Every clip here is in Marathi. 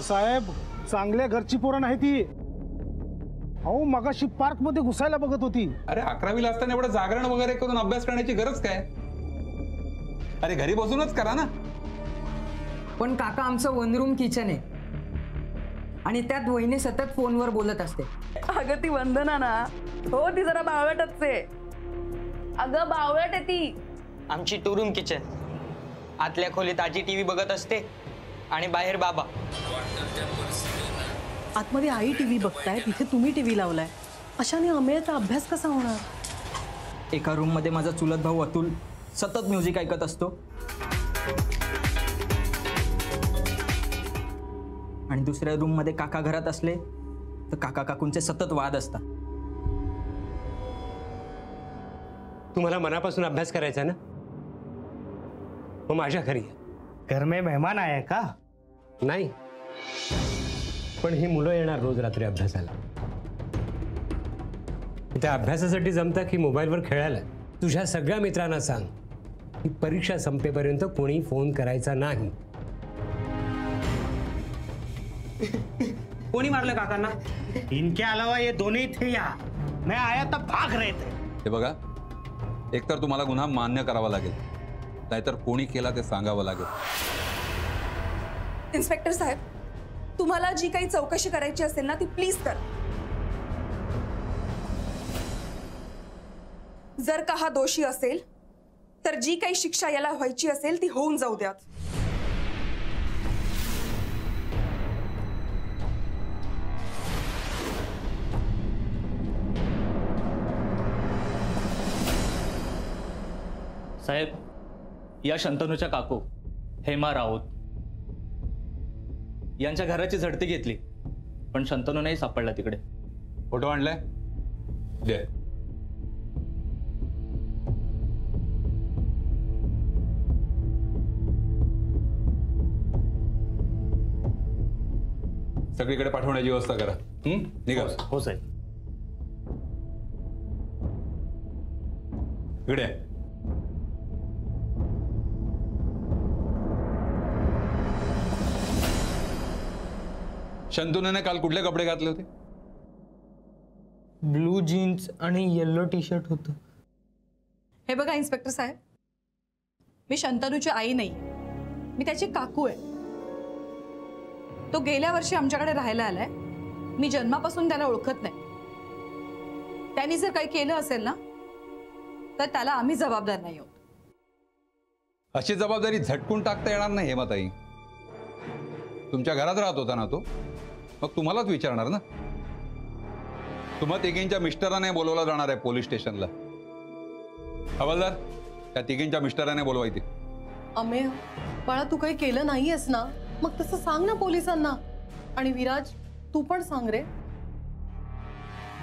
अहो साहेब, चांगल्या घरची पोरं नाही ती. अहो मगाशी पार्क मध्ये घुसायला बघत होती. अरे 11वीला असताना एवढं जागरण वगैरे करून अभ्यास करण्याची गरज काय? अरे घरी बसूनच करा ना. पण काका आमचं वन रूम किचन आहे आणि त्यात वहिनी सतत फोनवर बोलत असते. अगं ती वंदना ना, हो ती जरा बावळटच आहे. अगं बावळट आहे ती. आमची टू रूम किचन. आतल्या खोलीत आजी टीव्ही बघत असते आणि बाहेर बाबा. आतमध्ये आई टीव्ही बघताय, तिथे तुम्ही टीव्ही लावलाय. अशाने अमेयचा अभ्यास कसा होणार? एका रूम मध्ये माझा चुलत भाऊ अतुल सतत म्युझिक ऐकत असतो आणि दुसऱ्या रूम मध्ये काका घरात असले तर काका काकूंचे सतत वाद असतात. तुम्हाला मनापासून अभ्यास करायचा ना, मग माझ्या घरी. घर में मेहमान आया का? नाही, पण ही मुलं येणार रोज रात्री अभ्यासाला. त्या अभ्यासासाठी जमता की मोबाईलवर खेळायला. तुझ्या सगळ्या मित्रांना सांग की परीक्षा संपेपर्यंत कोणी फोन करायचा नाही. कोणी मारलं काकांना? इनके अलावा ये दोनों ही थे यहाँ. मैं आया तब भाग रहे थे. हे बघा, एकतर तुम्हाला गुन्हा मान्य करावा लागेल, नाहीतर कोणी केला ते सांगावं लागेल. इन्स्पेक्टर साहेब, तुम्हाला जी काही चौकशी करायची असेल ना ती प्लीज कर. जर का हा दोषी असेल तर जी काही शिक्षा याला व्हायची असेल ती होऊन जाऊ द्यात. साहेब, या शंतनूच्या काकू हेमा राऊत यांच्या घराची झडती घेतली, पण शंतनू नाही सापडला तिकडे. फोटो आणलाय? दे. सगळीकडे पाठवण्याची व्यवस्था करा. निघा. हो साहेब. इकडे शंतनूने काल कुठले कपडे घातले होते? ब्लू जीन्स आणि येलो टी शर्ट होतं. हे बघा इन्स्पेक्टर साहेब, मी शंतनूची आई नाही, मी त्याची काकू आहे. तो गेल्या वर्षी आमच्याकडे राहायला आलाय. मी जन्मापासून त्याला ओळखत नाही. त्यांनी जर काही केलं असेल ना तर त्याला आम्ही जबाबदार नाही आहोत. अशी जबाबदारी झटकून टाकता येणार नाही हेमाताई. तुमच्या घरात राहत होता ना तो, मग तुम्हालाच विचारणार ना. तुम्हा तिघींच्या मिस्टराने बोलवला जाणार आहे पोलीस स्टेशनला. हवालदार, त्या तिघींच्या मिस्टराने बोलवायची. अमेय बाळा, तू काही केलं नाहीयेस ना, मग तसं सांग ना पोलिसांना. आणि विराज, तू पण सांग रे.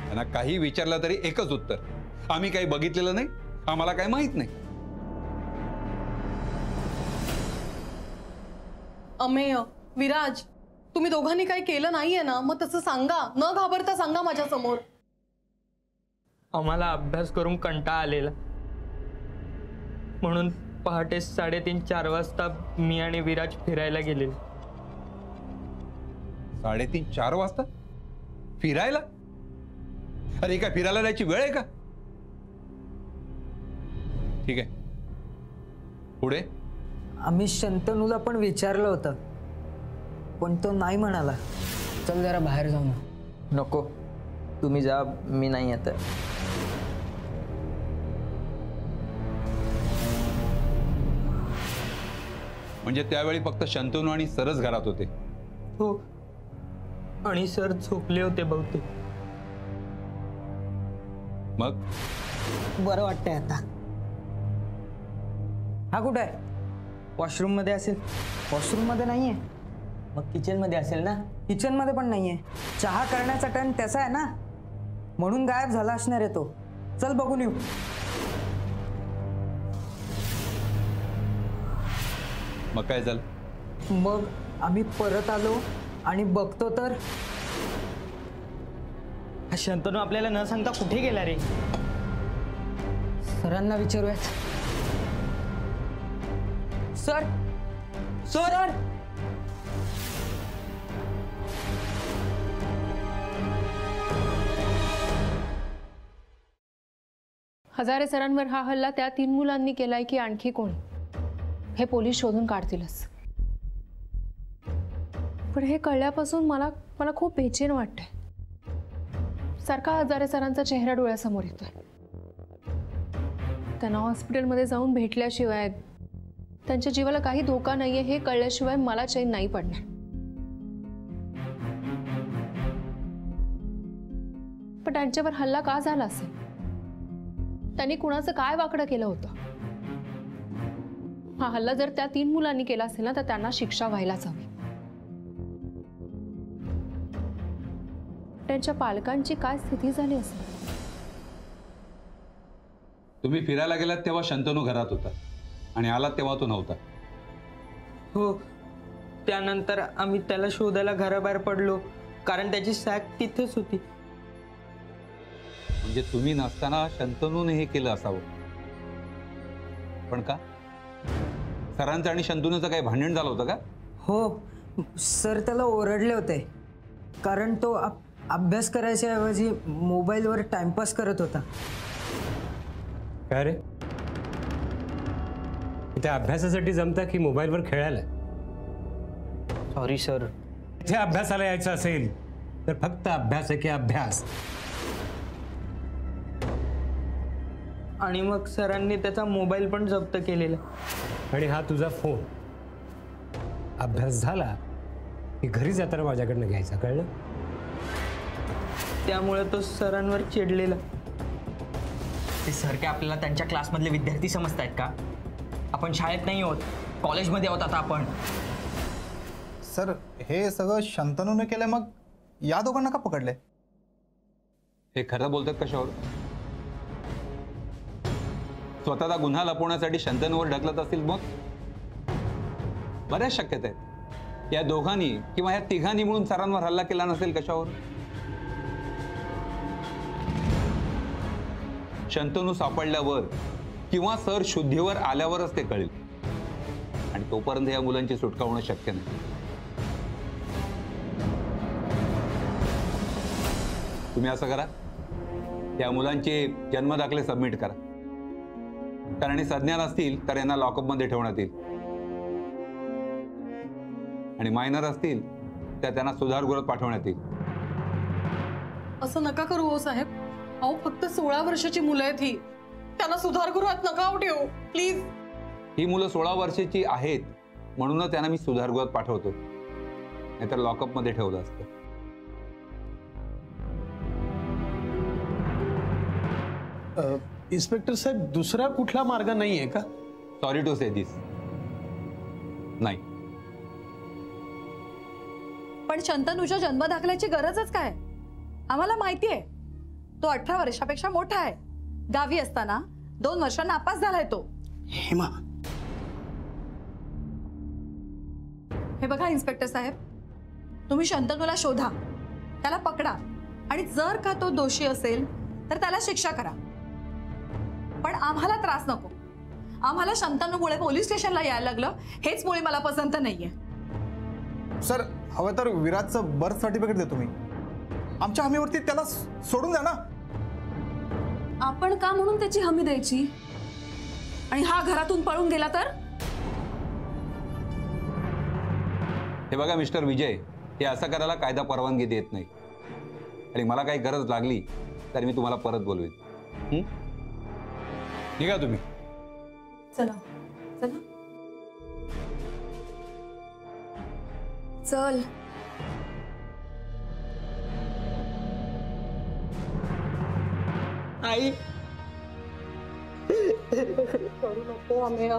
त्यांना काही विचारलं तरी एकच उत्तर, आम्ही काही बघितलेलं नाही, आम्हाला काही माहित नाही. अमेय, विराज, तुम्ही दोघांनी काही केलं नाहीये ना, मग तसं सांगा. न घाबरता सांगा माझ्या समोर. आम्हाला अभ्यास करून कंटाळा आलेला, म्हणून पहाटे 3:30-4 वाजता मी आणि विराज फिरायला गेले. 3:30-4 वाजता फिरायला? अरे काय फिरायला जायची वेळ आहे का? ठीक आहे, पुढे? आम्ही शंतनूला पण विचारलं होतं, पण तो नाही म्हणाला. चल जरा बाहेर जाऊ ना. नको, तुम्ही जा, मी नाही येत. म्हणजे त्यावेळी फक्त शंतनू आणि सरच घरात होते? हो, आणि सर झोपले होते बहुतेक. मग बरं वाटतंय आता. हा कुठं आहे? वॉशरूम मध्ये असेल. वॉशरूम मध्ये नाहीये. मग किचन मध्ये असेल ना. किचन मध्ये पण नाहीये. चहा करण्याचा टर्न त्याचा आहे ना, म्हणून गायब झाला असणार आहे तो. चल बघून येऊ. मग काय झालं? मग आम्ही परत आलो आणि बघतो तर शंतनू आपल्याला न सांगता कुठे गेला रे? सरांना विचारूयात. सर, सर, हजारे सरांवर हा हल्ला त्या 3 मुलांनी केलाय की आणखी कोण, हे पोलीस शोधून काढतीलच. पण हे कळल्यापासून मला खूप बेचैन वाटतंय. सारखा हजारे सरांचा चेहरा डोळ्यासमोर येतोय. त्यांना हॉस्पिटलमध्ये जाऊन भेटल्याशिवाय, त्यांच्या जीवाला काही धोका नाहीये हे कळल्याशिवाय मला चैन नाही पडणार. पण त्यांच्यावर हल्ला का झाला असेल? त्यांनी कुणाचं काय वाकडं केलं होतं? हा हल्ला जर त्या 3 मुलांनी केला असेल ना, तर त्यांना शिक्षा व्हायलाच हवी. त्यांच्या पालकांची काय स्थिती झाली असेल? तुम्ही फिरायला गेलात तेव्हा शंतनू घरात होता आणि आलात तेव्हा तो नव्हता. हो, त्यानंतर आम्ही त्याला शोधायला घराबाहेर पडलो, कारण त्याची सॅक तिथेच होती. म्हणजे तुम्ही नसताना शंतनूने हे केलं असावं. पण का? सरांचं आणि शंतनूचं काही भांडण झालं होतं का? हो, सर त्याला ओरडले होते कारण तो अभ्यास करायच्या ऐवजी मोबाईलवर टाइमपास करत होता. काय रे, त्या अभ्यासासाठी जमता की मोबाईलवर खेळायला? Sorry sir. इथे अभ्यासाला यायचं असेल तर फक्त अभ्यास आहे की अभ्यास. आणि मग सरांनी त्याचा मोबाईल पण जप्त केलेला. आणि हा तुझा फोन. अभ्यास झाला की घरी जाताना माझ्याकडनं घ्यायचा, कळलं? त्यामुळे तो सरांवर चिडलेला. ते सर काय आपल्याला त्यांच्या क्लासमधले विद्यार्थी समजतायत का? आपण शाळेत नाही आहोत, कॉलेजमध्ये आहोत आता आपण. सर, हे सगळं शंतनूने केलं, मग या दोघांना का पकडले? हे खरं बोलतात कशावर? स्वतःचा गुन्हा लपवण्यासाठी शंतनूवर ढकलत असतील मग? बऱ्याच शक्यता आहेत. या दोघांनी किंवा या तिघांनी मिळून सरांवर हल्ला केला नसेल कशावर? शंतनू सापडल्यावर किंवा सर शुद्धीवर आल्यावरच ते कळेल. आणि तोपर्यंत या मुलांची सुटका होणं शक्य नाही. तुम्ही असं करा, या मुलांचे जन्मदाखले सबमिट करा. कारण सज्ञान असतील तर यांना लॉकअपमध्ये ठेवण्यात येईल आणि मायनर असतील तर त्यांना सुधारगृहात पाठवण्यात येईल. असं नका करू हो साहेब. अहो, फक्त 16 वर्षाची मुलं आहेत ही. त्यांना सुधारगृहात नका ठेवू प्लीज. ही मुलं 16 वर्षाची आहेत म्हणूनच त्यांना मी सुधारगृहात पाठवतो, नाहीतर लॉकअपमध्ये ठेवलं असतं. इन्स्पेक्टर साहेब, दुसरा कुठला मार्ग नाहीये का? सॉरी टू से दिस, नाही. पण शंतनूच्या जन्मदाखल्याची गरजच काय? आम्हाला माहिती आहे तो 18 वर्षापेक्षा मोठा आहे. गावी असताना 2 वर्ष नापास झालाय तो. हेमा, हे बघा इन्स्पेक्टर साहेब, तुम्ही शंतनूला शोधा, त्याला पकडा आणि जर का तो दोषी असेल तर त्याला शिक्षा करा. पण आम्हाला त्रास नको. आम्हाला शंतनूमुळे पोलीस स्टेशनला यायला लागलं हेच मुळे मला पसंत नाहीये. सर, हवं तर विराजचं बर्थ सर्टिफिकेट देतो मी. आमच्या हमीवरती त्याला सोडून द्या ना. आपण का म्हणून त्याची हमी द्यायची? आणि हा घरातून पळून गेला तर? हे बघा मिस्टर विजय, हे असं करायला कायदा परवानगी देत नाही. आणि मला काही गरज लागली तर मी तुम्हाला परत बोलवेन. निघा तुम्ही. चला चला चल. आई, रडू नको अमेय,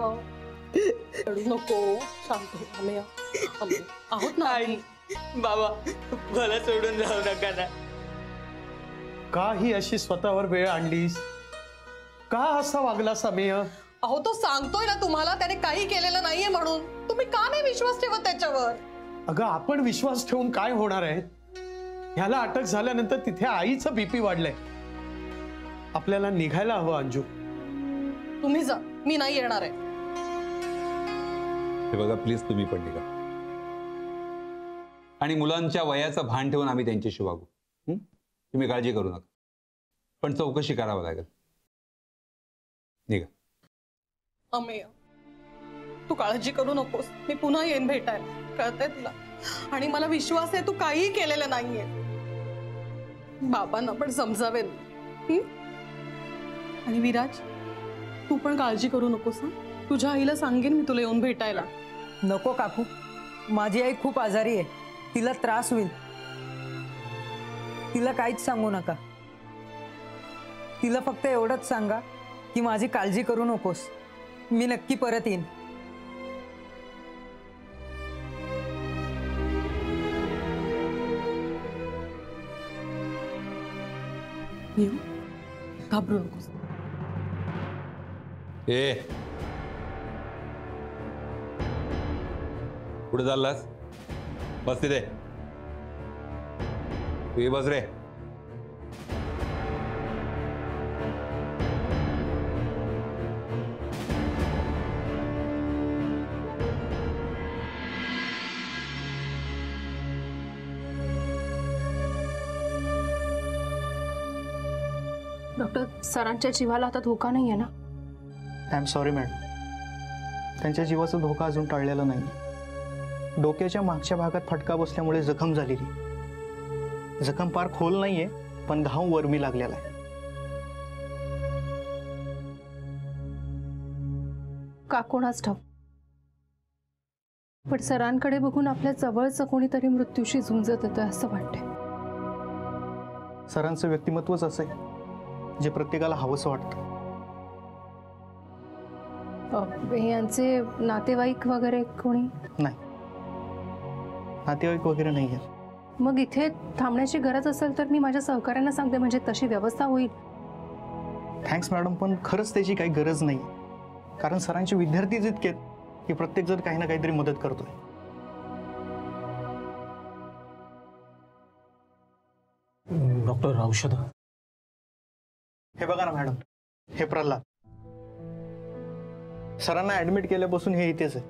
रडू नको. शांत हो अमेय. आहोत ना आई, बाबा मला सोडून जाऊ नका ना. का ही अशी स्वतःवर वेळ आणलीस? का असा वागलास अमेय? अहो, तो सांगतोय ना तुम्हाला त्याने काही केलेलं नाहीये म्हणून. तुम्ही का नाही विश्वास ठेवत त्याच्यावर? अगं, आपण विश्वास ठेवून काय होणार आहे? ह्याला अटक झाल्यानंतर तिथे आईचं बीपी वाढलंय. आपल्याला निघायला हवं अंजू. तुम्ही जा, मी नाही येणार आहे. हे बघा प्लीज, तुम्ही पण निघा. आणि मुलांच्या वयाचं भान ठेवून आम्ही त्यांच्याशी वागू. तुम्ही काळजी करू नका, पण चौकशी करावं लागेल. निघा. अमेय, तू काळजी करू नकोस. मी पुन्हा येईन भेटायला, कळतंय तुला. आणि मला विश्वास आहे तू काहीही केलेलं नाहीये. बाबांना पण समजावेल. आणि विराज, तू पण काळजी करू नकोस. तुझ्या आईला सांगेन मी तुला येऊन भेटायला. नको काकू, माझी आई खूप आजारी आहे, तिला त्रास होईल. तिला काहीच सांगू नका. तिला फक्त एवढंच सांगा की माझी काळजी करू नकोस, मी नक्की परत येईन. घाबरू नकोस. कुठे चाललास? बस तिथे. तू बस रे. डॉक्टर, सरांच्या जीवाला आता धोका नाही आहे ना? आय एम सॉरी मॅडम, त्यांच्या जीवाचा धोका अजून टळलेला नाही. डोक्याच्या मागच्या भागात फटका बसल्यामुळे जखम झालेली. जखम फार खोल नाहीये, पण घाव वरमी लागलेला आहे. का कोणाच ठाऊक, पण सरांकडे बघून आपल्या जवळचं कोणीतरी मृत्यूशी झुंजत येतोय असं वाटतंय. सरांचं व्यक्तिमत्वच असं आहे जे प्रत्येकाला हवंसं वाटतं. यांचे नातेवाईक वगैरे कोणी नाही, नातेवाईक वगैरे नाही आहे. मग इथे थांबण्याची गरज असेल तर मी माझ्या सहकाऱ्यांना सांगते, म्हणजे तशी व्यवस्था होईल. थँक्स मॅडम, पण खरंच त्याची काही गरज नाही. कारण सरांचे विद्यार्थीच इतके की प्रत्येक जण काही ना काहीतरी मदत करतोय. डॉक्टर, औषध. हे बघा ना मॅडम, हे प्रल्हाद. सरांना ऍडमिट केल्यापासून हे इथेच आहे.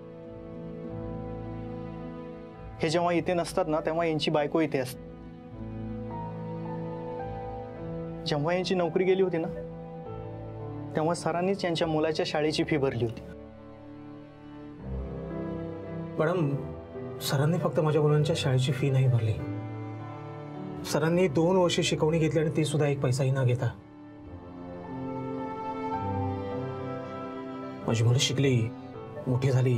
हे जेव्हा इथे नसतात ना, तेव्हा यांची बायको इथे असते. जेव्हा यांची नोकरी गेली होती ना, तेव्हा सरांनीच यांच्या मुलाच्या शाळेची फी भरली होती. मॅडम, सरांनी फक्त माझ्या मुलांच्या शाळेची फी नाही भरली, सरांनी 2 वर्षे शिकवणी घेतली आणि ती सुद्धा एक पैसाही न घेता. माझी मुलं शिकली, मोठी झाली,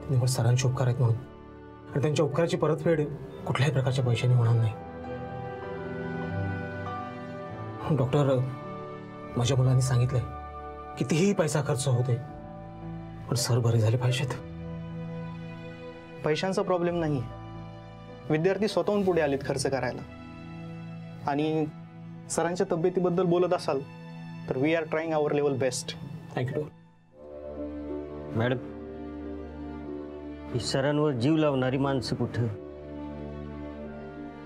निव्वळ सरांचे उपकार आहेत म्हणून, आणि त्यांच्या उपकाराची परतफेड कुठल्याही प्रकारच्या पैशाने होणार नाही. डॉक्टर, माझ्या मुलांनी सांगितलंय कितीही पैसा खर्च होते, पण सर बरे झाले पाहिजेत. पैशांचा प्रॉब्लेम नाही, विद्यार्थी स्वतःहून पुढे आलेत खर्च करायला. आणि सरांच्या तब्येतीबद्दल बोलत असाल तर we are trying our level best. Thank you. Madam, ही सरांवर जीव लावणारी माणसं कुठं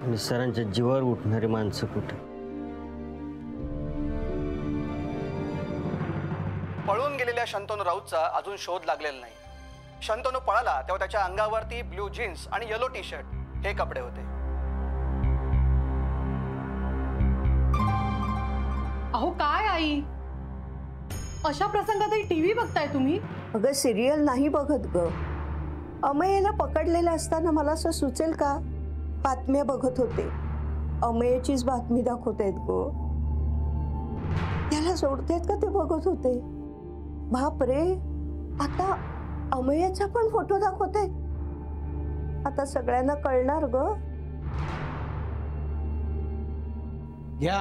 आणि सरांच्या जीवावर उठणारी माणसं कुठं? पळून गेलेल्या शंतनू राऊतचा अजून शोध लागलेला नाही. शंतनू पळाला तेव्हा त्याच्या अंगावरती ब्ल्यू जीन्स आणि येलो टी शर्ट हे कपडे होते. अहो काय आई, अशा प्रसंगातही टीव्ही बघताय तुम्ही? अगं सिरियल नाही बघत ग. अमेयला पकडलेलं असताना मला असं सुचेल का? बातम्या बघत होते, अमेयचीच बातमी दाखवतायत ग. त्याला सोडतायत का ते बघत होते. बाप रे, आता अमेयचा पण फोटो दाखवतायत. आता सगळ्यांना कळणार ग. या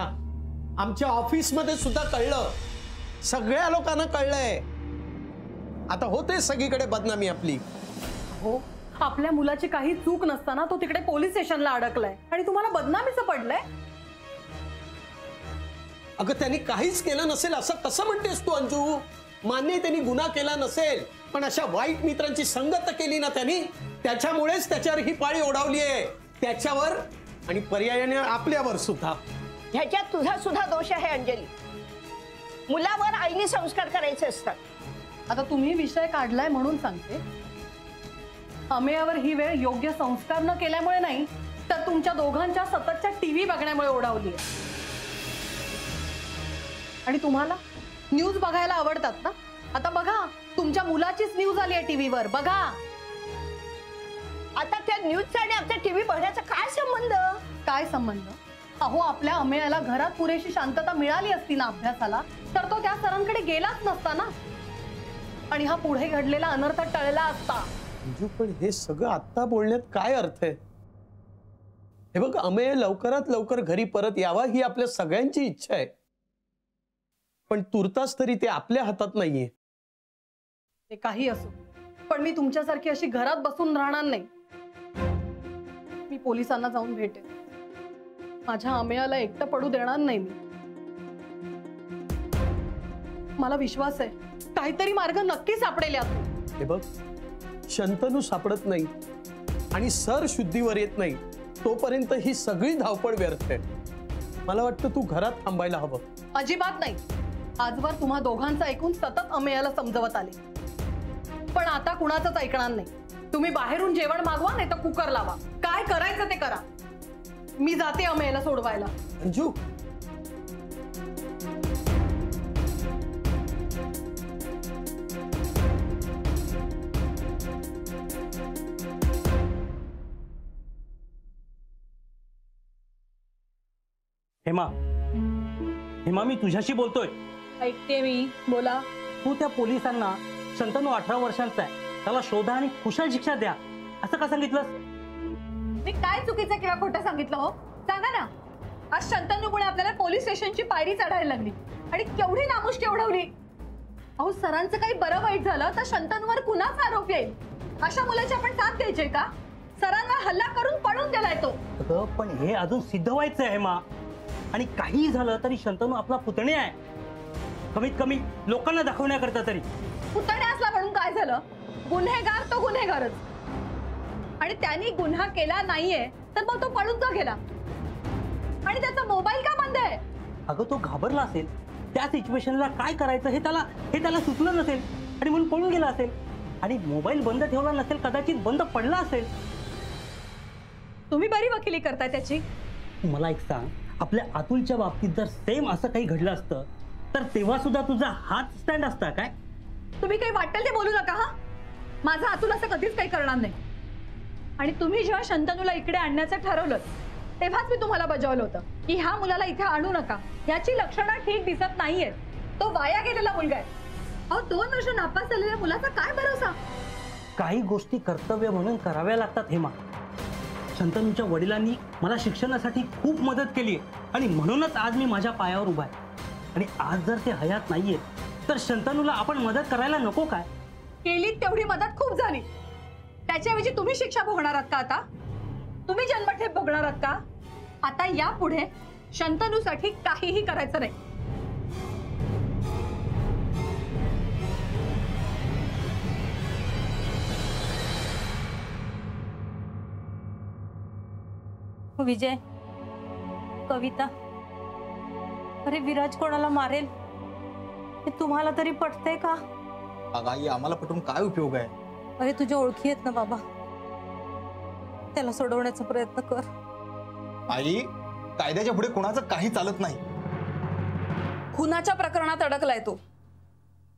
आमच्या ऑफिसमध्ये सुद्धा कळलं, सगळ्या लोकांना कळलंय. आता होते सगळीकडे बदनामी आपली. हो, आपल्या मुलाची काही चूक नसताना तो तिकडे पोलीस स्टेशनला अडकलाय आणि तुम्हाला बदनामीचं पडलंय. अगं त्यांनी काहीच केलं नसेल असं कसं म्हणतेस तू अंजू? मान्य त्यांनी गुन्हा केला नसेल, पण अशा वाईट मित्रांची संगत केली ना त्यांनी, त्याच्यामुळेच त्याच्यावर ही पाळी ओढावली आहे. त्याच्यावर आणि पर्यायाने आपल्यावर सुद्धा. ह्याच्यात तुझा सुद्धा दोष आहे अंजली. मुलावर आईने संस्कार करायचे असतात. आता तुम्ही विषय काढलाय म्हणून सांगते, अमेयावर ही वेळ योग्य संस्कार न केल्यामुळे नाही, तर तुमच्या दोघांच्या सततच्या टीव्ही बघण्यामुळे ओढावली. आणि तुम्हाला न्यूज बघायला आवडतात ना? आता बघा, तुमच्या मुलाचीच न्यूज आली आहे टीव्हीवर, बघा. आता त्या न्यूजचा आणि आपल्या टीव्ही बघण्याचा काय संबंध? काय संबंध? अहो, आपल्या अमेयाला घरात पुरेशी शांतता मिळाली असती ना अभ्यासाला, तर तो त्या सरांकडे गेलाच नसता ना, आणि हा पुढे घडलेला अनर्थ टळला असता. अंजू, पण हे सगळं आत्ता बोलण्यात काय अर्थ आहे? हे बघ, अमेय लवकरात लवकर घरी परत यावा ही आपल्या सगळ्यांची इच्छा आहे, पण तुर्तास तरी ते आपल्या हातात नाहीये. ते काही असो, पण मी तुमच्यासारखी अशी घरात बसून राहणार नाही. मी पोलिसांना जाऊन भेटेन. माझ्या अमेयाला एकटं पडू देणार नाही मी. मला विश्वास आहे काहीतरी मार्ग नक्की सापडेल यात. हे बघ, शंतनू सापडत नाही आणि सर शुद्धीवर येत नाही तोपर्यंत ही सगळी धावपळ व्यर्थ आहे. मला वाटतं तू घरात थांबायला हवं. अजिबात नाही. आजवर तुम्हा दोघांचं ऐकून सतत अमेयाला समजवत आले, पण आता कुणाचंच ऐकणार नाही. तुम्ही बाहेरून जेवण मागवा, नाही तर कुकर लावा. काय करायचं ते करा. मी जाते अमेयाला सोडवायला. अंजू, हेमा, हेमा, मी तुझ्याशी बोलतोय. ऐकते मी, बोला. तू त्या पोलिसांना शंतनू 18 वर्षांचा आहे, त्याला शोधा आणि कुशल शिक्षा द्या असं का सांगितलंस? मी काय चुकीचं किंवा खोटं सांगितलं हो? सांगा ना. आज शंतनूमुळे आपल्याला पोलीस स्टेशनची पायरी चढायला लागली आणि केवढी नामुष्की उडवली. अहो, सरांचं काही बरं वाईट झालं तर शंतनूवर कुणाचा आरोप येईल? अशा मुलाची आपण साथ द्यायची का? सरांवर हल्ला करून पळून गेलाय तो. अगं, पण हे अजून सिद्ध व्हायचं आहे हेमा, आणि काहीही झालं तरी शंतनू आपला पुतणे आहे. कमीत कमी लोकांना दाखवण्याकरता तरी. पुतणे असला म्हणून काय झालं? गुन्हेगार तो गुन्हेगारच, आणि त्यांनी गुन्हा केला नाहीये तर मग तो पळून का गेला? आणि त्याचा मोबाईल का बंद आहे? अगं, तो घाबरला असेल. त्या सिच्युएशनला काय करायचं हे त्याला सुचलं नसेल आणि म्हणून पळून गेला असेल. आणि मोबाईल बंद ठेवला नसेल, कदाचित बंद पडला असेल. तुम्ही बरी वकिली करताय त्याची. मला एक सांग, आपल्या अतुलच्या बाबतीत जर सेम असं काही घडलं असतं तर तेव्हा सुद्धा तुझा हात स्टँड असता काय? तुम्ही काही वाटेल ते बोलू नका हा. माझा अतुल असं कधीच काही करणार नाही. आणि तुम्ही जेव्हा शंतनूला इकडे आणण्याचं ठरवलं तेव्हाच मी तुम्हाला बजावलं होतं की ह्या मुलाला इथे आणू नका. याची लक्षणं ठीक दिसत नाहीयेत. तो वाया गेलेला मुलगा आहे. अहो, 2 वर्ष नापास झालेल्या मुलाचा काय भरोसा? काही गोष्टी कर्तव्य म्हणून कराव्या लागतात हेमा. शंतनूच्या वडिलांनी मला शिक्षणासाठी खूप मदत केली आहे आणि म्हणूनच आज मी माझ्या पायावर उभा आहे. आणि आज जर ते हयात नाहीये तर शंतनूला आपण मदत करायला नको काय? केली तेवढी मदत खूप झाली. त्याच्याऐवजी तुम्ही शिक्षा भोगणार आहात का? आता तुम्ही जन्मठेप भोगणार आहात का? आता यापुढे शंतनूसाठी काहीही करायचं नाही. विजय, कविता, अरे विराज कोणाला मारेल हे तुम्हाला तरी पटतंय का? आई, आम्हाला पटवून काय उपयोग आहे? अरे तुझ्या ओळखी आहेत ना बाबा, त्याला सोडवण्याचा प्रयत्न कर. आई, कायद्याच्या पुढे कोणाचं काही चालत नाही. खुनाच्या प्रकरणात अडकलाय तो.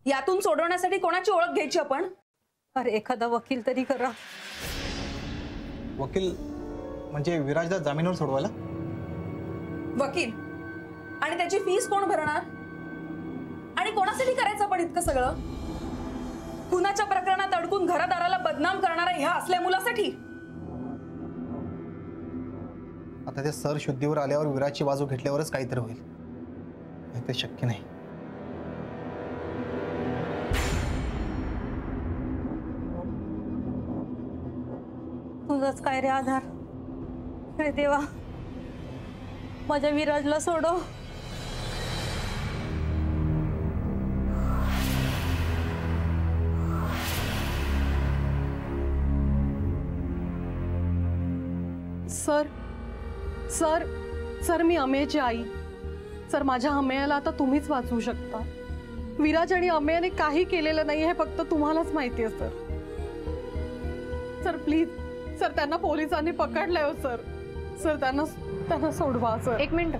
यातून सोडवण्यासाठी कोणाची ओळख घ्यायची आपण? अरे एखादा वकील तरी करा. वकील म्हणजे विराजला जामीनवर सोडवायला? वकील आणि त्याची फीस कोण भरणार? आणि कोणासाठी करायचं पण इतकं सगळं? खुनाच्या प्रकरणात अडकून घरदाराला बदनाम करणारा ह्या असल्या मुलासाठी? आता ते सर शुद्धीवर आल्यावर विराजची बाजू घेतल्यावरच काहीतरी होईल. ते शक्य नाही. तुझाच काय रे आधार? अरे देवा, माझ्या विराजला सोडव. सर सर सर मी अमेयची आई. सर, माझ्या अमेयाला आता तुम्हीच वाचवू शकता. विराज आणि अमेयाने काही केलेलं नाही हे फक्त तुम्हालाच माहिती आहे. सर प्लीज सर, त्यांना पोलिसांनी पकडलंय हो सर. सर त्यांना सोडवा सर. 1 मिनिट,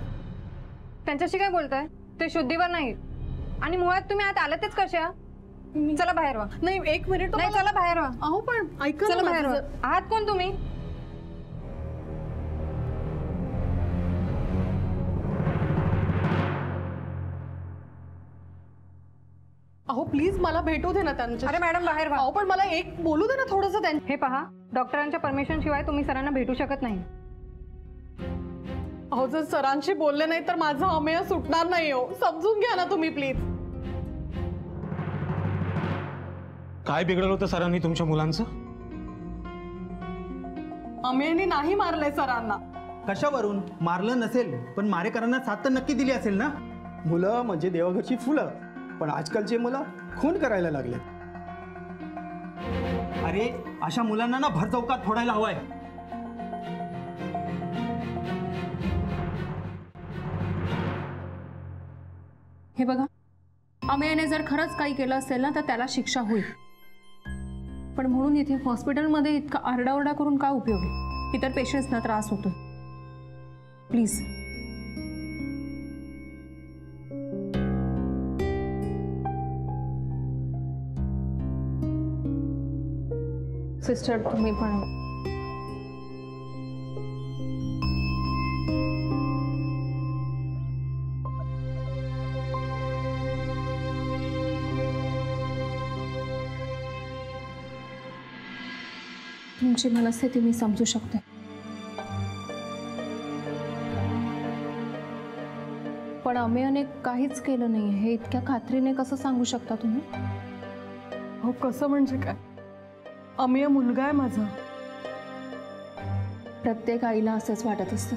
त्यांच्याशी काय बोलताय? ते शुद्धीवर नाही. आणि मुळात तुम्ही आत आलातच कशा? चला बाहेर व्हा. नाही, एक मिनिट. नाही, चला बाहेर व्हा. अहो पण ऐका, चला बाहेर व्हा. आहात कोण तुम्ही? अहो प्लीज मला भेटू दे ना त्यांच्या. अरे मॅडम बाहेर व्हा. अहो पण मला एक बोलू दे ना थोडंसं त्यांच्या. हे पहा, डॉक्टरांच्या परमिशन शिवाय तुम्ही सरांना भेटू शकत नाही. अहो जर सरांशी बोलले नाही तर माझा अमेय सुटणार नाही हो. समजून घ्या ना तुम्ही प्लीज. काय बिघडलं होतं सरांनी तुमच्या मुलांचं? अमेयने नाही मारलंय सरांना. कशावरून? मारलं नसेल पण मारेकरांना साथ तर नक्की दिली असेल ना. मुलं म्हणजे देवघरची फुलं, पण आजकालचे मुलं खून करायला लागले. अरे अशा मुलांना ना भर चौकात फोडायला हवाय. हे बघा, अमेयाने जर खरंच काही केलं असेल ना तर त्याला शिक्षा होईल, पण म्हणून इथे हॉस्पिटलमध्ये इतका आरडाओरडा करून काय उपयोग आहे? इतर पेशंट्सना त्रास होतो. प्लीज. सिस्टर तुम्ही पण. तुमची मनस्थिती मी समजू शकते, पण अमेयाने काहीच केलं नाही हे इतक्या खात्रीने कसं सांगू शकता तुम्ही? हो कसं म्हणजे काय? अमेय मुलगा आहे माझा. प्रत्येक आईला असंच वाटत असतं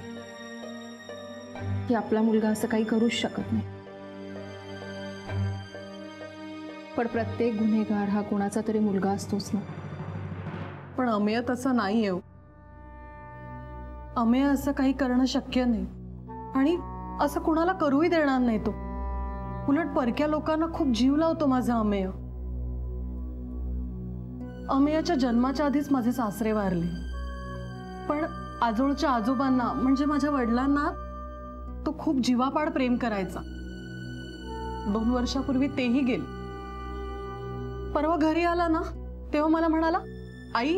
की आपला मुलगा असं काही करूच शकत नाही, पण प्रत्येक गुन्हेगार हा कोणाचा तरी मुलगा असतोच ना. पण अमेय तसं नाही आहे. अमेय असं काही करणं शक्य नाही आणि असं कुणाला करूही देणार नाही तो. उलट परक्या लोकांना खूप जीव लावतो माझा अमेय. अमेयाच्या जन्माच्या आधीच माझे सासरे वारले, पण आजोळच्या आजोबांना म्हणजे माझ्या वडिलांना तो खूप जीवापाड प्रेम करायचा. 2 वर्षापूर्वी तेही गेले. परवा घरी आला ना तेव्हा मला म्हणाला, आई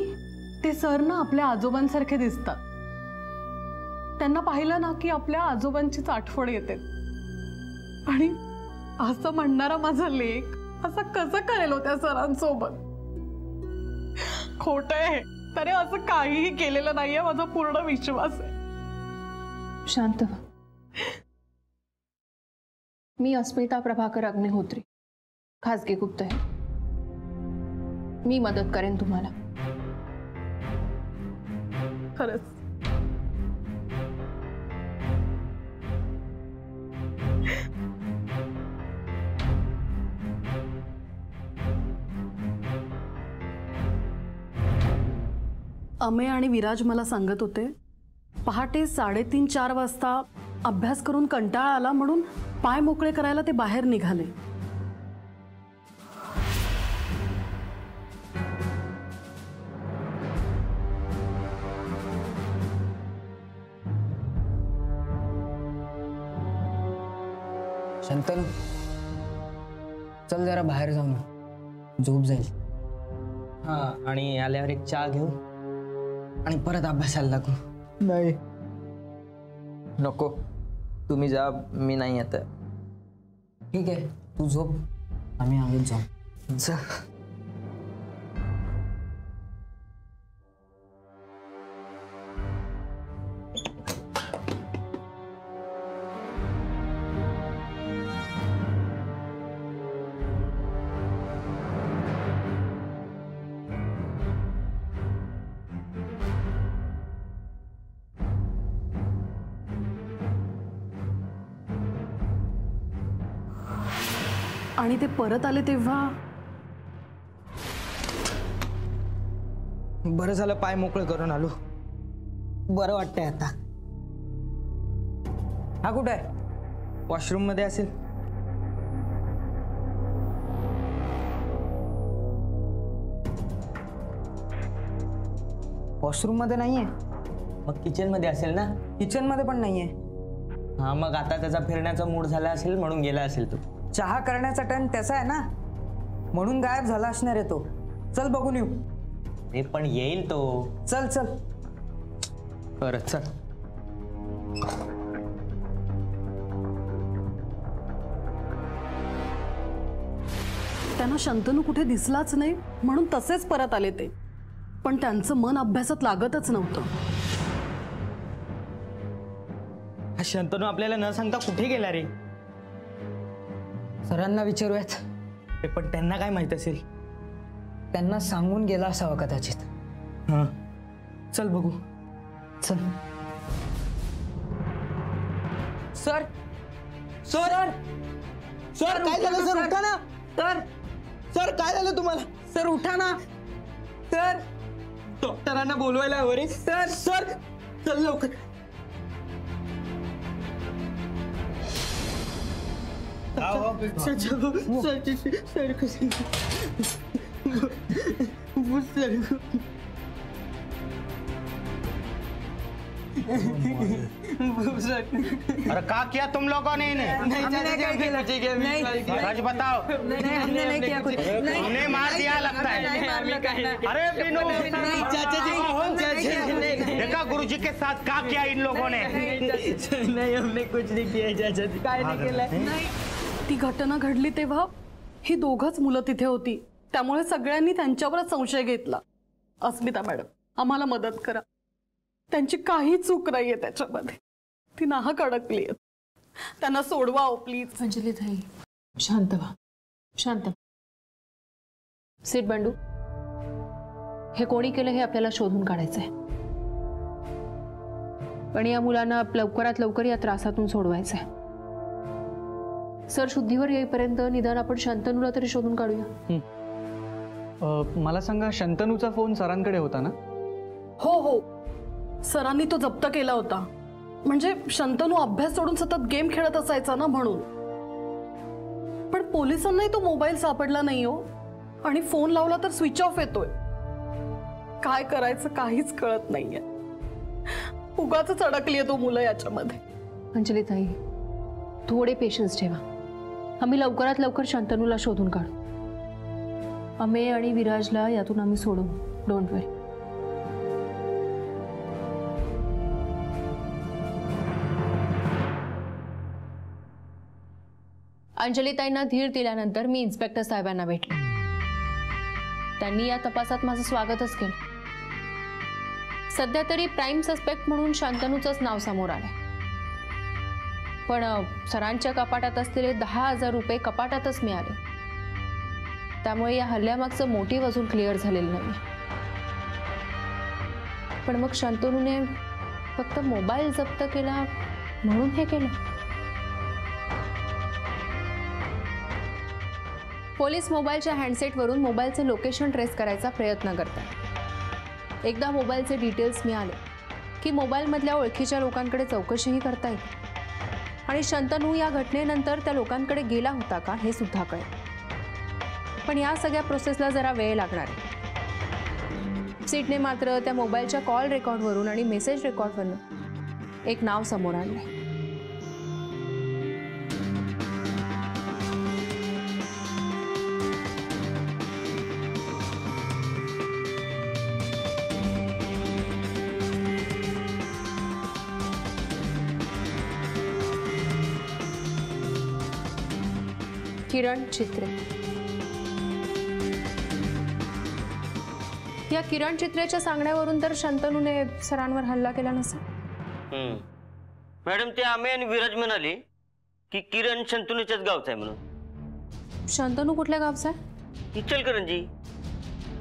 ते सर ना आपल्या आजोबांसारखे दिसतात. त्यांना पाहिलं ना की आपल्या आजोबांचीच आठवण येते. आणि असं म्हणणारा माझा लेक असं कसं करेल त्या सरांसोबत? खोटं आहे. तरी असं काहीही केलेलं नाहीये, माझा पूर्ण विश्वास आहे. शांत व्हा. मी अस्मिता प्रभाकर अग्निहोत्री, खासगी गुप्त आहे. मी मदत करेन तुम्हाला. खरंच अमेय आणि विराज मला सांगत होते, पहाटे 3:30-4 वाजता अभ्यास करून कंटाळा आला म्हणून पाय मोकळे करायला ते बाहेर निघाले. शंतनू, चल जरा बाहेर जाऊ ना, झोप जाईल. हां, आणि आल्यावर एक चहा घेऊ आणि परत अभ्यासाला लागू. नाही नको, तुम्ही जा, मी नाही आता. ठीक आहे, तू झोप, आम्ही आहोत जाऊ. जा. आणि ते परत आले तेव्हा बरं झालं पाय मोकळे करून आलो. बरं वाटतंय आता. हा कुठं आहे? वॉशरूम मध्ये असेल. वॉशरूम मध्ये नाहीये. मग किचन मध्ये असेल ना. किचन मध्ये पण नाहीये. हा, मग आता त्याचा फिरण्याचा मूड झाला असेल म्हणून गेला असेल तो. चहा करण्याचा टर्न त्याचा आहे ना, म्हणून गायब झाला असणार आहे तो. चल बघून येऊ. हे पण येईल तो. चल चल. बरं चल. त्यांना शंतनू कुठे दिसलाच नाही म्हणून तसेच परत आले ते. पण त्यांचं मन अभ्यासात लागतच नव्हतं. हा शंतनू आपल्याला न सांगता कुठे गेला रे? सरांना विचारूयात. पण त्यांना काय माहित असेल? त्यांना सांगून गेला असावा कदाचित. हां चल बघू. चल. सर सर सर काय झालं? सर उठा ना. सर सर काय झालं तुम्हाला? सर उठा ना. सर डॉक्टरांना बोलवायला हवं रे. सर सर चल लवकर. अरे क्या किया तुम लोगों ने इन्हें? सच बताओ. हमने नहीं किया कुछ. हमने मार दिया लगता है. अरे बिनू देखा गुरुजी के साथ क्या किया इन लोगों ने? नहीं हमने कुछ नहीं किया चाचा जी. काय नाही केलं. ती घटना घडली तेव्हा ही दोघच मुलं तिथे होती. त्यामुळे सगळ्यांनी त्यांच्यावरच संशय घेतला. अस्मिता मॅडम आम्हाला मदत करा. त्यांची काही चूक नाहीये त्याच्यामध्ये. ती नाहक अडकली. त्यांना सोडवा प्लीज. अंजली ताई शांत व्हा. शांत. सिट बंडू. हे कोणी केलं हे आपल्याला शोधून काढायचंय. पण या मुलांना लवकरात लवकर या त्रासातून सोडवायचंय. सर शुद्धीवर येईपर्यंत निदान आपण शंतनूला तरी शोधून काढूया. मला सांगा, शंतनूचा फोन सरांकडे होता ना? हो हो, सरांनी तो जप्त केला होता. म्हणजे शंतनू अभ्यास सोडून सतत गेम खेळत असायचा ना म्हणून. पण पोलिसांनाही तो मोबाईल सापडला नाही हो. आणि फोन लावला तर स्विच ऑफ येतोय. काय करायचं काहीच कळत नाहीये. उगाच अडकलीये तो मुलं याच्यामध्ये. अंजली ताई थोडे पेशन्स ठेवा. आम्ही लवकरात लवकर शंतनूला शोधून काढू. अमेय आणि विराजला यातून आम्ही सोडू. डोंट वरी. अंजलीताईंना धीर दिल्यानंतर मी इन्स्पेक्टर साहेबांना भेटले. त्यांनी या तपासात माझं स्वागतच केलं. सध्या तरी प्राईम सस्पेक्ट म्हणून शंतनूचंच नाव समोर आलंय. पण सरांच्या कपाटात असलेले 10,000 रुपये कपाटातच मिळाले. त्यामुळे या हल्ल्यामागचं मोटिव्ह अजून क्लिअर झालेलं नाही. पण मग शंतनूने फक्त मोबाईल जप्त केला म्हणून हे केलं? पोलीस मोबाईलच्या हँडसेटवरून मोबाईलचे लोकेशन ट्रेस करायचा प्रयत्न करतात. एकदा मोबाईलचे डिटेल्स मिळाले की मोबाईलमधल्या ओळखीच्या लोकांकडे चौकशीही करता येते. आणि शंतनू या घटनेनंतर त्या लोकांकडे गेला होता का हे सुद्धा कळेल. पण या सगळ्या प्रोसेसला जरा वेळ लागणार आहे. सीटने मात्र त्या मोबाईलच्या कॉल रेकॉर्डवरून आणि मेसेज रेकॉर्डवरून एक नाव समोर आणलंय. किरण चित्रे. या किरण चित्रेच्या सांगण्यावरून तर शंतनूने सरांवर हल्ला केला नसेल. मॅडम ते अमेय आणि विराज म्हणाले की किरण शंतनूच्याच गावचा आहे म्हणून. शंतनू कुठल्या गावचा आहे? इचलकरंजी.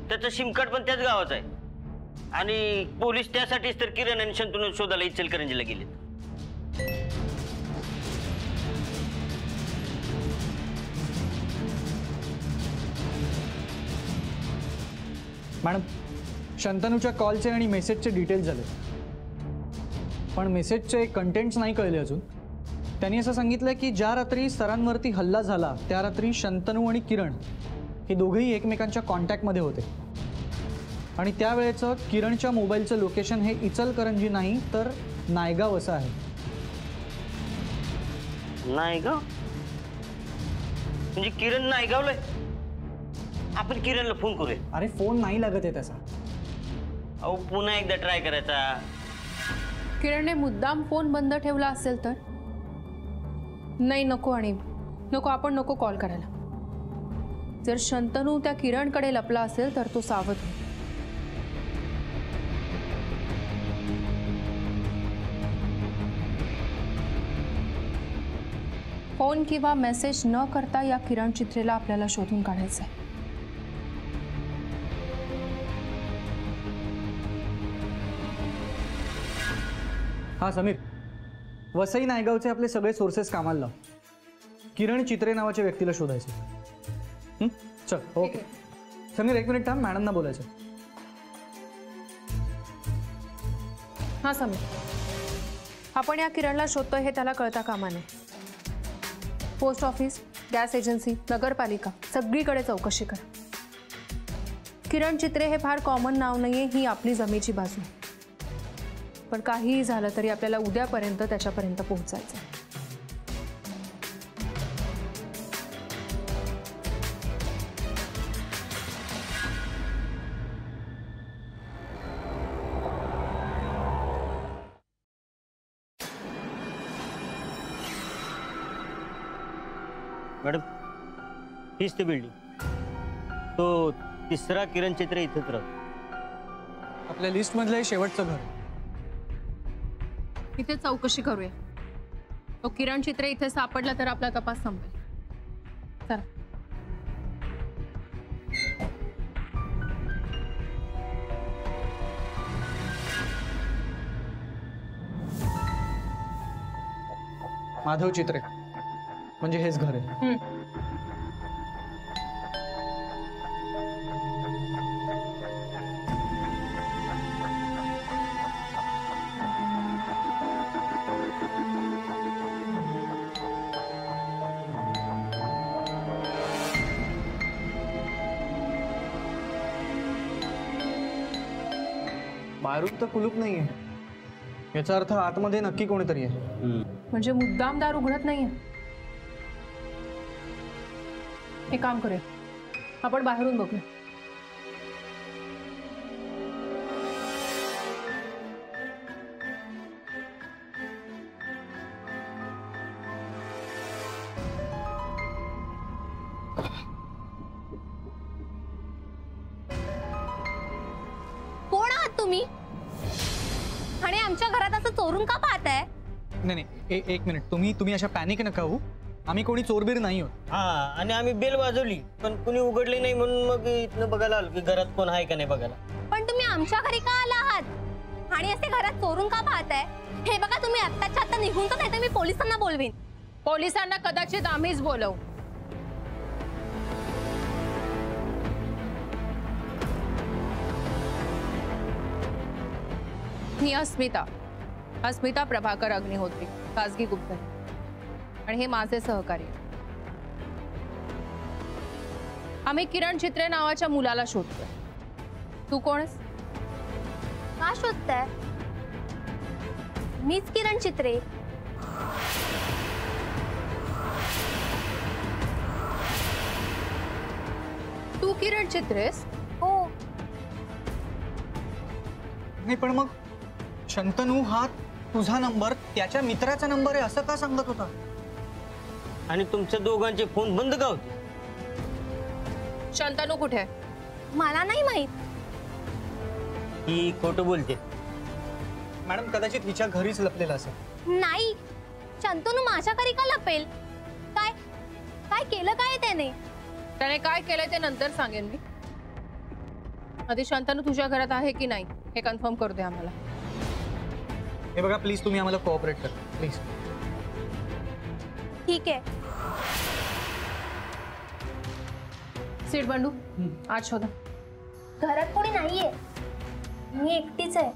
त्याचं सिम कार्ड पण त्याच गावाचं आहे. आणि पोलीस त्यासाठीच तर किरण आणि शंतनू शोधायला इचलकरंजीला गेले. मॅडम शंतनूच्या कॉलचे आणि मेसेजचे डिटेल्स झाले. पण मेसेजचे कंटेंट्स नाही कळले अजून. त्यांनी असं सांगितलं की ज्या रात्री सरांवरती हल्ला झाला त्या रात्री शंतनू आणि किरण हे दोघेही एकमेकांच्या कॉन्टॅक्टमध्ये होते. आणि त्यावेळेचं किरणच्या मोबाईलचं लोकेशन हे इचलकरंजी नाही तर नायगाव असं आहे. नायगाव? म्हणजे किरण नायगावलाय? आपण किरणला फोन करूया. अरे फोन नाही लागत आहे त्याचा. अहो पुन्हा एकदा ट्राय करायचा. किरणने मुद्दाम फोन बंद ठेवला असेल तर? नाही, नको. आणि नको, आपण नको कॉल करायला. जर शंतनू त्या किरणकडे लपला असेल तर तो सावध होईल. फोन किंवा मेसेज न करता या किरण चित्रेला आपल्याला शोधून काढायचं आहे. हा समीर, वसई नायगावचे आपले सगळे सोर्सेस कामाला लाव. किरण चित्रे नावाच्या व्यक्तीला शोधायचं. चल, ओके. समीर, 1 मिनिट थांब, मॅडमना बोलायचं. हां समीर, आपण या किरणला शोधतोय हे त्याला कळता कामा नये. पोस्ट ऑफिस, गॅस एजन्सी, नगरपालिका सगळीकडे चौकशी करा. किरण चित्रे हे फार कॉमन नाव नाहीये, ही आपली जमेची बाजू. पण काहीही झालं तरी आपल्याला उद्यापर्यंत त्याच्यापर्यंत पोहोचायचं. मॅडम, हीच ती बिल्डिंग. तो तिसरा किरण चित्रे इथेच राहतो. आपल्या लिस्ट मधलं शेवटचं घर. इथे चौकशी करूया. तो किरण चित्रे इथे सापडला तर आपला तपास संपेल. चला. माधव चित्रे म्हणजे हेच घर आहे. बाहेरून तर कुलूप नाहीये. याचा अर्थ आतमध्ये नक्की कोणीतरी आहे. म्हणजे मुद्दाम दार उघडत नाहीये. हे काम करूया, आपण बाहेरून बघूया. कोण आहात तुम्ही? आणि आमच्या घरात असं चोरून का पाहताय? नाही, एक मिनिट. तुम्ही अशा पॅनिक नका होऊ. आम्ही कोणी चोरबीर नाही आहोत. हा, आणि आम्ही बेल वाजवली पण कुणी उघडले नाही, म्हणून मग इथनं बघायला आलो की घरात कोण आहे का नाही बघायला. पण तुम्ही आमच्या घरी का आला आहात आणि असे घरात चोरून का पाहताय? हे बघा, तुम्ही आत्ताच्या आत्ता निघून तर नाही तर मी पोलिसांना बोलवीन. पोलिसांना कदाचित आम्हीच बोलवू. मी अस्मिता प्रभाकर अग्निहोत्री, खासगी गुप्तहेर, आणि हे माझे सहकारी. आम्ही किरण चित्रे नावाच्या मुलाला शोधतोय. तू कोण आहेस? का शोधताय? मीच किरण चित्रे. तू किरण चित्रेस? हो. नाही, पण मग शंतनू हा तुझा नंबर त्याच्या मित्राचा नंबर आहे असं का सांगत होता? आणि तुमच्या दोघांचे फोन बंद का होते? शंतनू कुठे आहे? मला नाही माहित. ही खोटं बोलते. मॅडम, कदाचित हिच्या घरीच लपलेला असेल. नाही, शंतनू माझ्या घरी का लपेल? काय काय केलं काय त्याने काय केलंय ते नंतर सांगेन मी. आधी शंतनू तुझ्या घरात आहे की नाही हे कन्फर्म करू दे आम्हाला. हे बघा, प्लीज तुम्ही आम्हाला कोऑपरेट करा प्लीज. ठीक आहे. सीट बंडू, आज शोधा. घरात कोणी नाहीये, मी एकटीच आहे.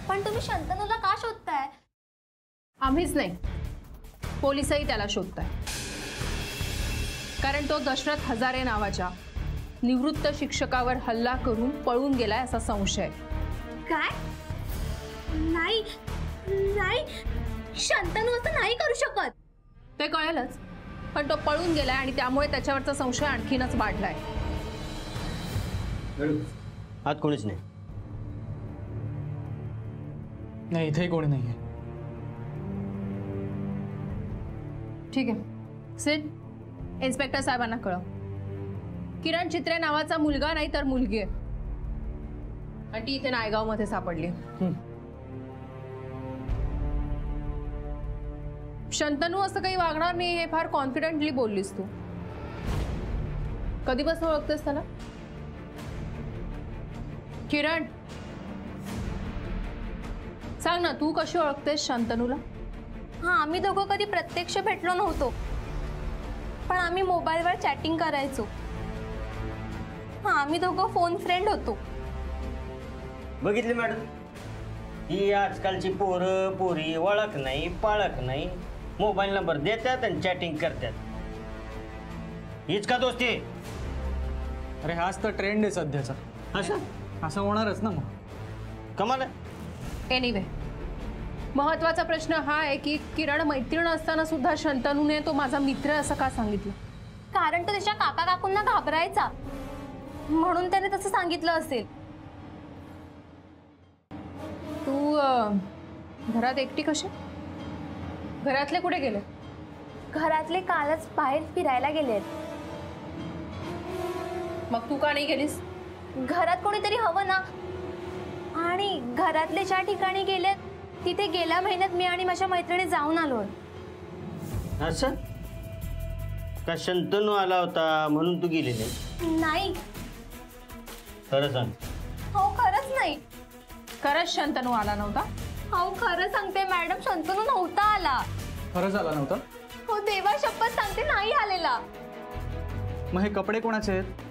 पण तुम्ही शंतनूला का शोधताय? आम्हीच नाही, पोलिसही त्याला शोधताय. कारण तो दशरथ हजारे नावाच्या निवृत्त शिक्षकावर हल्ला करून पळून गेलाय असा संशय. काय? नाही नाही, शंतनू असं नाही करू शकत. ते कळेलच. पण तो पळून गेलाय आणि त्यामुळे त्याच्यावरचा संशय आणखीनच वाढलाय. आत कोणीच नाही. नाही, इथे कोणी नाहीये. ठीक आहे, सिट. इन्स्पेक्टर साहेबांना कळव. किरण चित्रे नावाचा मुलगा नाही तर मुलगी आहे आणि ती इथे नायगाव मध्ये सापडली. शंतनू असं काही वागणार नाही हे फार कॉन्फिडेंटली बोललीस तू. कधीपासून ओळखतेस त्याला? किरण, सांग ना, तू कशी ओळखतेस शंतनूला? हां, आम्ही दोघं कधी प्रत्यक्ष भेटलो नव्हतो, पण आम्ही मोबाईलवर चॅटिंग करायचो. हां, आम्ही दोघं फोन फ्रेंड होतो. बघितली मॅडम, ही आजकालची पोरं पोरी ओळख नाही पाळख नाही, मोबाईल नंबर देतात आणि चॅटिंग करतात. हीच का दोस्ती? अरे हाच तर ट्रेंड आहे सध्याचा. असं होणारच ना मग. कमाल. एनिवे, महत्वाचा प्रश्न हा आहे की किरण मैत्रीण असताना सुद्धा शंतनूने तो माझा मित्र असं का सांगितलं? कारण तो त्याच्या काका काकूंना घाबरायचा, म्हणून त्याने तसं सांगितलं असेल. तू घरात एकटी कशी? घरातले कुठे गेले? घरातले कालच बाहेर फिरायला गेलेत. मग तू का नाही गेलीस? घरात कोणीतरी हवं ना. आणि घरातले ज्या ठिकाणी गेलेत तिथे गेल्या महिन्यात मी आणि माझ्या मैत्रिणी जाऊन आलोय. असं का शंतनू आला होता म्हणून तू गेली नाही? नाही. खरं सांग. हो, खरंच नाही. खरंच शंतनू आला नव्हता? हो, खरं सांगते मॅडम, शंतनू नव्हता आला. खरंच आला नव्हता? हो, देवा शपथ सांगते, नाही आलेला. मग हे कपडे कोणाचे आहेत?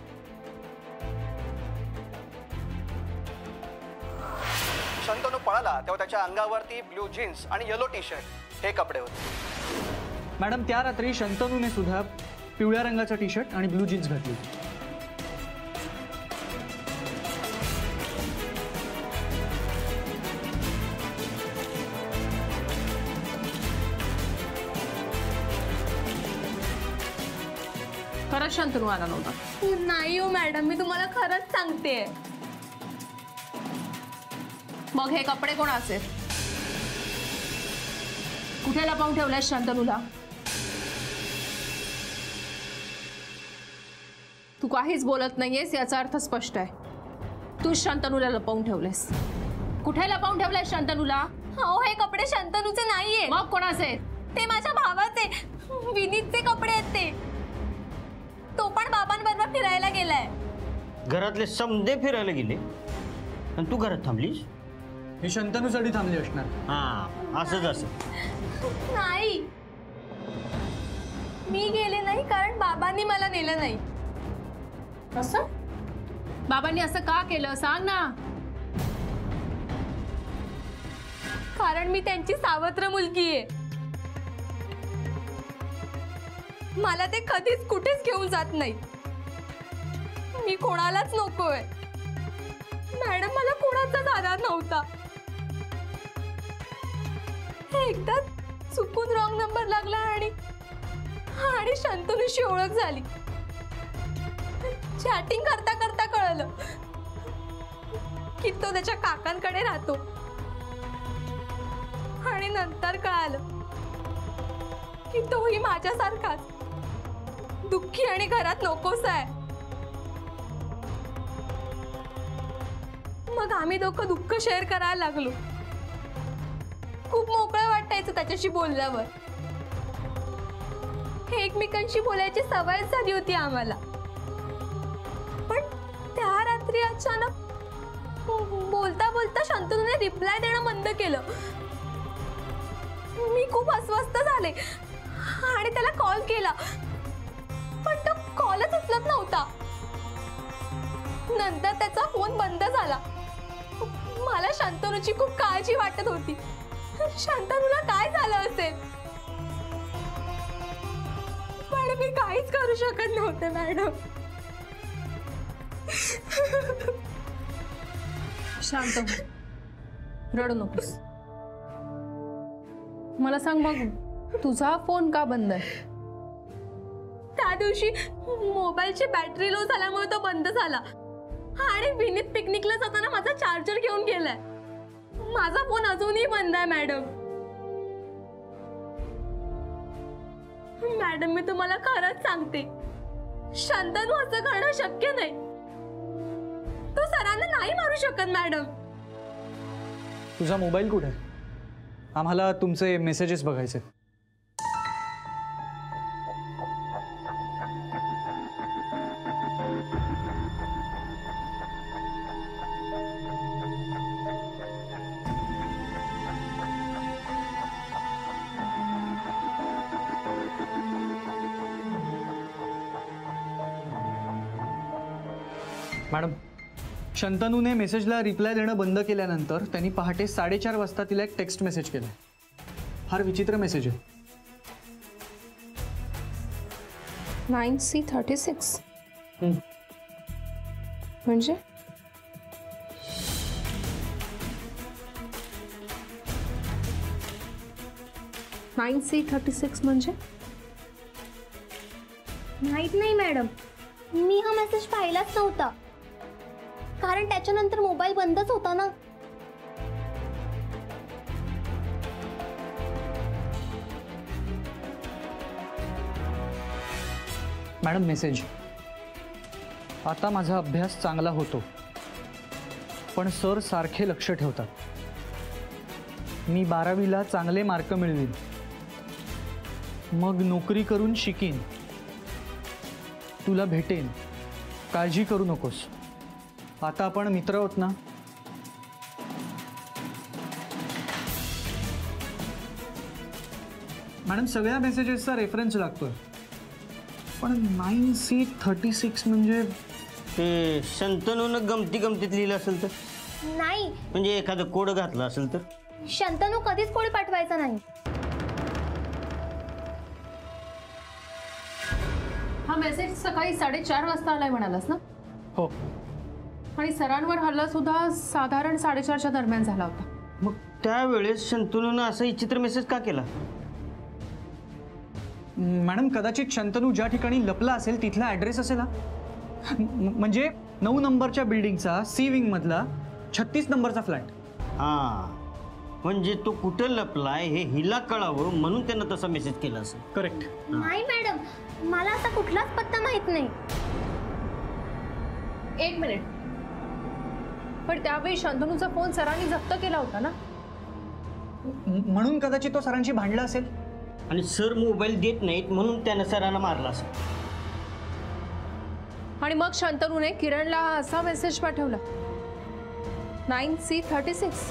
शंतनू पळाला तेव्हा त्याच्या अंगावरती ब्ल्यू जीन्स आणि येलो टी शर्ट हे कपडे होते. मॅडम, त्या रात्री शंतनूने सुद्धा पिवळ्या रंगाचा टी शर्ट आणि ब्लू जीन्स घातली होती. खरंच शंतनू आला नव्हता? नाही हो मॅडम, मी तुम्हाला खरंच सांगते. मग हे कपडे कोणाचे? कुठे लपवून ठेवलंय शंतनूला? तू काहीच बोलत नाहीयेस याचा अर्थ स्पष्ट आहे. तू शंतनूला लपवून ठेवलेस. कुठे लपवून ठेवलंय शंतनूला? हो, हे कपडे शंतनूचे नाहीये. मग कोणाचे? ते माझ्या भावाचे, विनीतचे कपडे आहेत ते. तो पण बाबांबरोबर फिरायला गेलाय. घरातले समदे फिरायला गेले आणि तू घरात थांबलीस? हे शंतनूसाठी थांबले असणार. हां, असंच असं. नाही, मी गेले नाही कारण बाबांनी मला नेलं नाही. असं? बाबांनी असं का केलं सांग ना. कारण मी त्यांची सावत्र मुलगी आहे. मला ते कधीच कुठेच घेऊन जात नाही. मी कोणालाच नकोय मॅडम, मला कोणाचाच आधार नव्हता. एकदा चुकून रॉंग नंबर लागला आणि शंतनूशी ओळख झाली. चॅटिंग करता करता कळलं की तो त्याच्या काकांकडे राहतो आणि नंतर कळालं की तोही माझ्यासारखाच दुःखी आणि घरात नकोसा आहे. मग आम्ही दोघं दुःख शेअर करायला लागलो. खूप मोकळं वाटायचं त्याच्याशी बोलल्यावर. एकमेकांशी बोलायची सवय झाली होती आम्हाला. पण त्या रात्री अचानक बोलता बोलता शंतनूने रिप्लाय देणं बंद केलं. मी खूप अस्वस्थ झाले आणि त्याला कॉल केला, पण तो कॉलच उचलत नव्हता. नंतर त्याचा फोन बंद झाला. मला शंतनूची खूप काळजी वाटत होती. शंतनूला काय झालं असेल, पण मी काहीच करू शकत नव्हते मॅडम. शांत हो, रडू नकोस. मला सांग, मग तुझा फोन का बंद आहे? त्या दिवशी मोबाईलची बॅटरी लो झाल्यामुळे तो बंद झाला आणि विनीत पिकनिकला जाताना माझा चार्जर घेऊन गेलाय. माझा फोन अजूनही बंद आहे मॅडम. मॅडम मी तुम्हाला खरंच सांगते, शंतनू असं करणं शक्य नाही. तो सरांना नाही मारू शकत मॅडम. तुझा मोबाईल कुठे आहे? आम्हाला तुमचे मेसेजेस बघायचे. मॅडम, शंतनूने मेसेजला रिप्लाय देणं बंद केल्यानंतर त्यांनी पहाटे 4:30 वाजता तिला एक टेक्स्ट मेसेज केला. फार विचित्र मेसेज आहे. 9C36 म्हणजे 9C36 म्हणजे माहित नाही मॅडम, मी हा मेसेज पाहिलाच नव्हता, कारण त्याच्यानंतर मोबाईल बंदच होता ना. Madam, message. आता माझा अभ्यास चांगला होतो, पण सर सारखे लक्ष ठेवतात. मी 12वीला चांगले मार्क मिळवीन, मग नोकरी करून शिकीन, तुला भेटेन, काळजी करू नकोस. आता आपण मित्र आहोत ना? मॅडम, सगळ्या मेसेजेसचा रेफरन्स लागतोय, पण 9C36 म्हणजे ते शंतनूनं गमती गमतीत लिहिलं असेल तर? नाही, म्हणजे एखादं कोड घातलं असेल तर? शंतनू कधीच कोणी पाठवायचा नाही. हा मेसेज सकाळी 4:30 वाजता आलाय म्हणालास ना? हो. आणि सरांवर हल्ला सुद्धा साधारण 4:30च्या दरम्यान झाला होता. मग त्यावेळेस शंतनूनं असा विचित्र मेसेज का केला? मॅडम, कदाचित शंतनू ज्या ठिकाणी लपला असेल तिथला ॲड्रेस असेल हा. म्हणजे 9 नंबरच्या बिल्डिंगचा C विंग मधला 36 नंबरचा फ्लॅट. हा, म्हणजे तो कुठं लपलाय हे हिला कळावं म्हणून त्यानं तसा मेसेज केला असेल. करेक्ट. नाही मॅडम, मला असा कुठलाच पत्ता माहित नाही. 1 मिनिट. पण त्यावेळी शंतनूचा फोन सरांनी जप्त केला होता ना? म्हणून कदाचित तो सरांशी भांडला असेल. आणि सर मोबाईल देत नाहीत म्हणून त्यानं सरांना मारला असेल. आणि मग शंतनूने किरणला असा मेसेज पाठवला, 9C36.